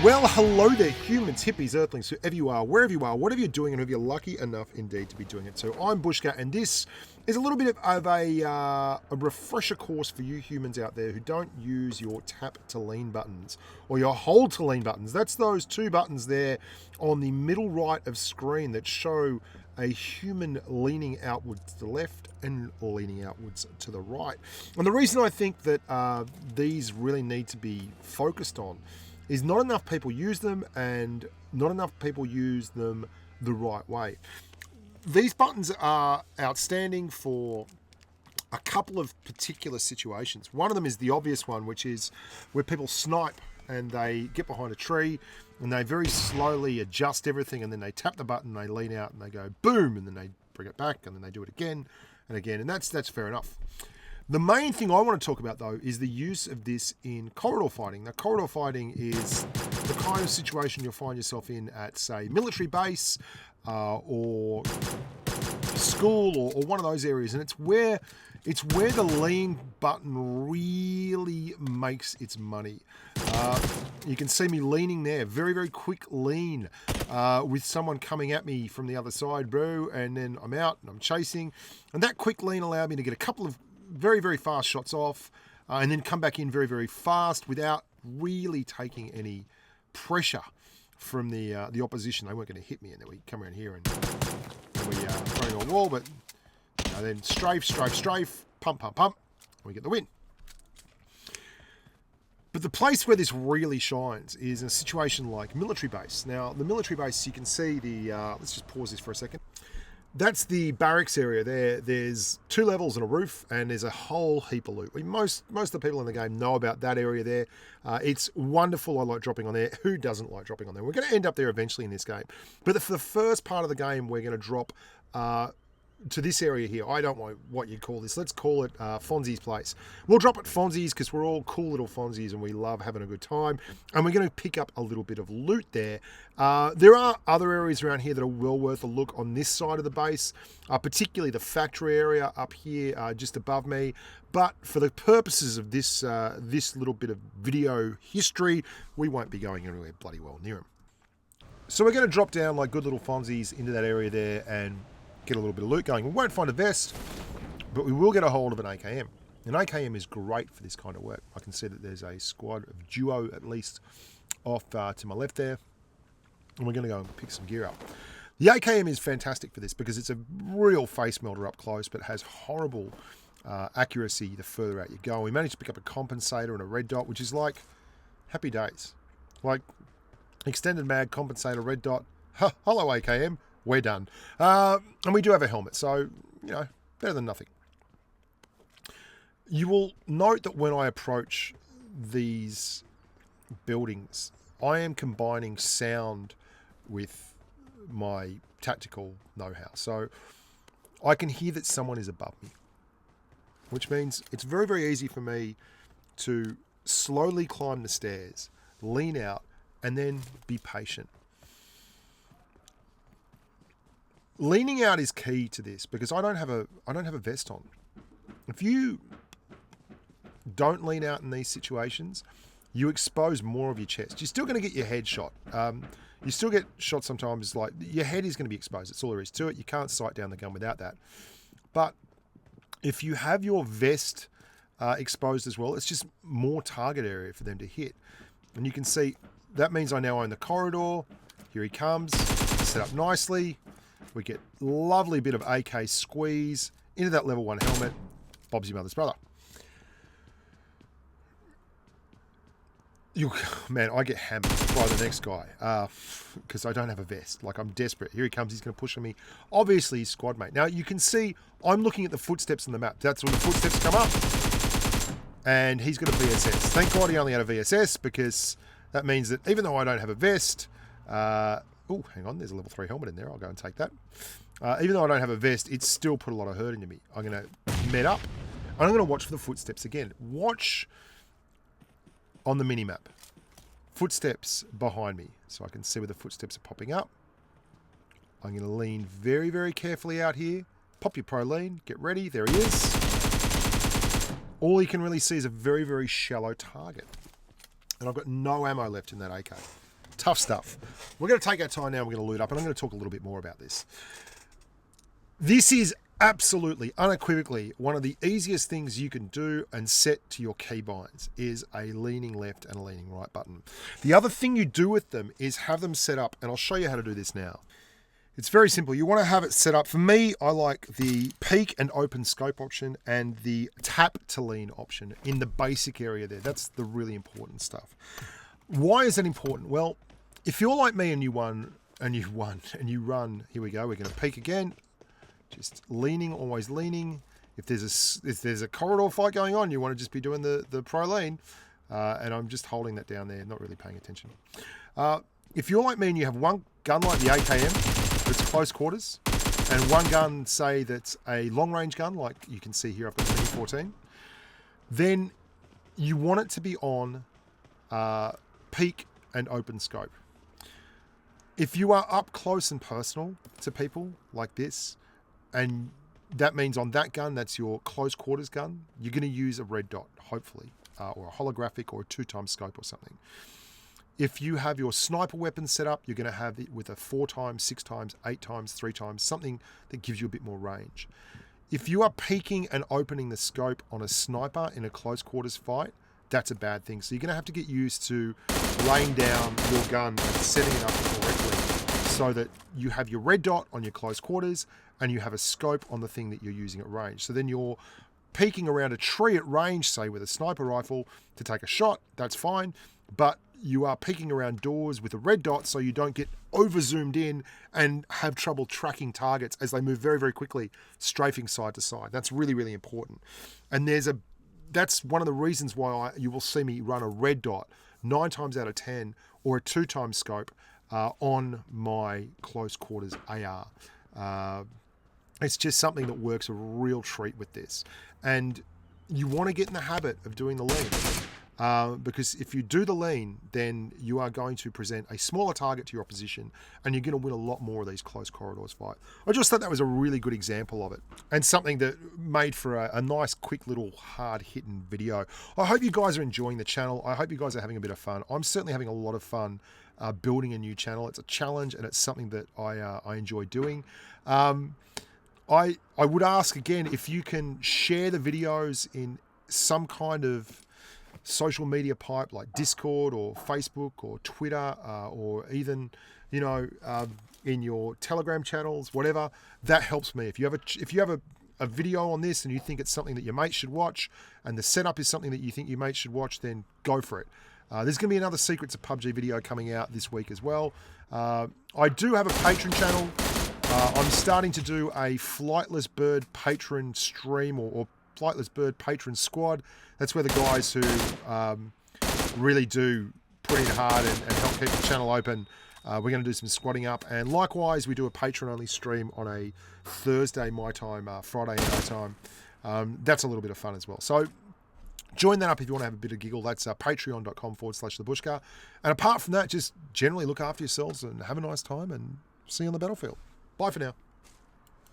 Well, hello there, humans, hippies, earthlings, whoever you are, wherever you are, whatever you're doing, and if you're lucky enough indeed to be doing it. So I'm Bushka, and this is a little bit of a refresher course for you humans out there who don't use your tap to lean buttons or your hold to lean buttons. That's those two buttons there on the middle right of screen that show a human leaning outwards to the left and leaning outwards to the right. And the reason I think that these really need to be focused on is not enough people use them, and not enough people use them the right way. These buttons are outstanding for a couple of particular situations. One of them is the obvious one, which is where people snipe and they get behind a tree and they very slowly adjust everything, and then they tap the button, they lean out and they go boom, and then they bring it back and then they do it again and again, and that's fair enough. The main thing I want to talk about, though, is the use of this in corridor fighting. Now, corridor fighting is the kind of situation you'll find yourself in at, say, military base or school or one of those areas, and it's where the lean button really makes its money. You can see me leaning there, very, very quick lean with someone coming at me from the other side, bro, and then I'm out and I'm chasing, and that quick lean allowed me to get a couple of very, very fast shots off and then come back in very, very fast without really taking any pressure from the opposition. They weren't going to hit me, and then we come around here and we throwing on a wall, but then strafe, pump, and we get the win. But the place where this really shines is in a situation like military base. Now, the military base, you can see let's just pause this for a second. That's the barracks area there. There's 2 levels and a roof, and there's a whole heap of loot. Most of the people in the game know about that area there. It's wonderful. I like dropping on there. Who doesn't like dropping on there? We're going to end up there eventually in this game. But for the first part of the game, we're going to drop to this area here. I don't know what you'd call this. Let's call it Fonzie's place. We'll drop at Fonzie's because we're all cool little Fonzies and we love having a good time. And we're going to pick up a little bit of loot there. There are other areas around here that are well worth a look on this side of the base, particularly the factory area up here just above me. But for the purposes of this this little bit of video history, we won't be going anywhere bloody well near them. So we're going to drop down like good little Fonzies into that area there and get a little bit of loot going. We won't find a vest, but we will get a hold of an AKM. An AKM is great for this kind of work. I can see that there's a squad of duo at least off to my left there, and we're going to go and pick some gear up. The AKM is fantastic for this because it's a real face melter up close, but has horrible accuracy the further out you go. We managed to pick up a compensator and a red dot, which is like happy days. Like extended mag, compensator, red dot. Hello AKM. We're done. And we do have a helmet, so, better than nothing. You will note that when I approach these buildings, I am combining sound with my tactical know-how. So I can hear that someone is above me, which means it's very, very easy for me to slowly climb the stairs, lean out, and then be patient. Leaning out is key to this because I don't have a vest on. If you don't lean out in these situations, you expose more of your chest. You're still going to get your head shot. You still get shot sometimes, like your head is going to be exposed. That's all there is to it. You can't sight down the gun without that. But if you have your vest exposed as well, it's just more target area for them to hit. And you can see that means I now own the corridor. Here he comes, set up nicely. We get lovely bit of AK squeeze into that level 1 helmet. Bob's your mother's brother. Man, I get hammered by the next guy because I don't have a vest. Like, I'm desperate. Here he comes. He's going to push on me. Obviously, he's squad mate. Now, you can see I'm looking at the footsteps on the map. That's when the footsteps come up. And he's got a VSS. Thank God he only had a VSS because that means that even though I don't have a vest... oh, hang on, there's a level 3 helmet in there. I'll go and take that. Even though I don't have a vest, it's still put a lot of hurt into me. I'm going to med up, and I'm going to watch for the footsteps again. Watch on the mini-map. Footsteps behind me, so I can see where the footsteps are popping up. I'm going to lean very, very carefully out here. Pop your pro lean. Get ready. There he is. All you can really see is a very, very shallow target. And I've got no ammo left in that AK. Tough stuff. We're going to take our time now. We're going to loot up, and I'm going to talk a little bit more about this. This is absolutely, unequivocally, one of the easiest things you can do and set to your keybinds is a leaning left and a leaning right button. The other thing you do with them is have them set up, and I'll show you how to do this now. It's very simple. You want to have it set up. For me, I like the peek and open scope option and the tap to lean option in the basic area there. That's the really important stuff. Why is that important? Well, if you're like me and you run, here we go, we're going to peek again. Just leaning, always leaning. If there's a corridor fight going on, you want to just be doing the pro lean. And I'm just holding that down there, not really paying attention. If you're like me and you have one gun like the AKM, that's close quarters, and one gun, say, that's a long-range gun, like you can see here, I've got the Mini-14, then you want it to be on peek and open scope. If you are up close and personal to people like this, and that means on that gun, that's your close quarters gun, you're going to use a red dot, hopefully, or a holographic or a 2x scope or something. If you have your sniper weapon set up, you're going to have it with a 4x, 6x, 8x, 3x, something that gives you a bit more range. If you are peeking and opening the scope on a sniper in a close quarters fight, that's a bad thing. So you're going to have to get used to laying down your gun and setting it up correctly so that you have your red dot on your close quarters and you have a scope on the thing that you're using at range. So then you're peeking around a tree at range, say with a sniper rifle, to take a shot, that's fine. But you are peeking around doors with a red dot so you don't get over zoomed in and have trouble tracking targets as they move very, very quickly, strafing side to side. That's really, really important. And that's one of the reasons why you will see me run a red dot 9 times out of 10 or a 2x scope on my close quarters AR. It's just something that works a real treat with this. And you want to get in the habit of doing the lean. Because if you do the lean, then you are going to present a smaller target to your opposition and you're going to win a lot more of these close corridors fight. I just thought that was a really good example of it and something that made for a nice, quick little hard-hitting video. I hope you guys are enjoying the channel. I hope you guys are having a bit of fun. I'm certainly having a lot of fun building a new channel. It's a challenge and it's something that I enjoy doing. I would ask again if you can share the videos in some kind of social media pipe like Discord or Facebook or Twitter or even, in your Telegram channels, whatever. That helps me. If you have a video on this and you think it's something that your mate should watch and the setup is something that you think your mate should watch, then go for it. There's going to be another Secrets of PUBG video coming out this week as well. I do have a Patreon channel. I'm starting to do a Flightless Bird patron stream or Flightless Bird patron squad. That's where the guys who really do put in hard and help keep the channel open, we're going to do some squatting up. And likewise, we do a patron-only stream on a Thursday my time, Friday no time. That's a little bit of fun as well. So join that up if you want to have a bit of giggle. That's patreon.com/TheBushka. And apart from that, just generally look after yourselves and have a nice time and see you on the battlefield. Bye for now.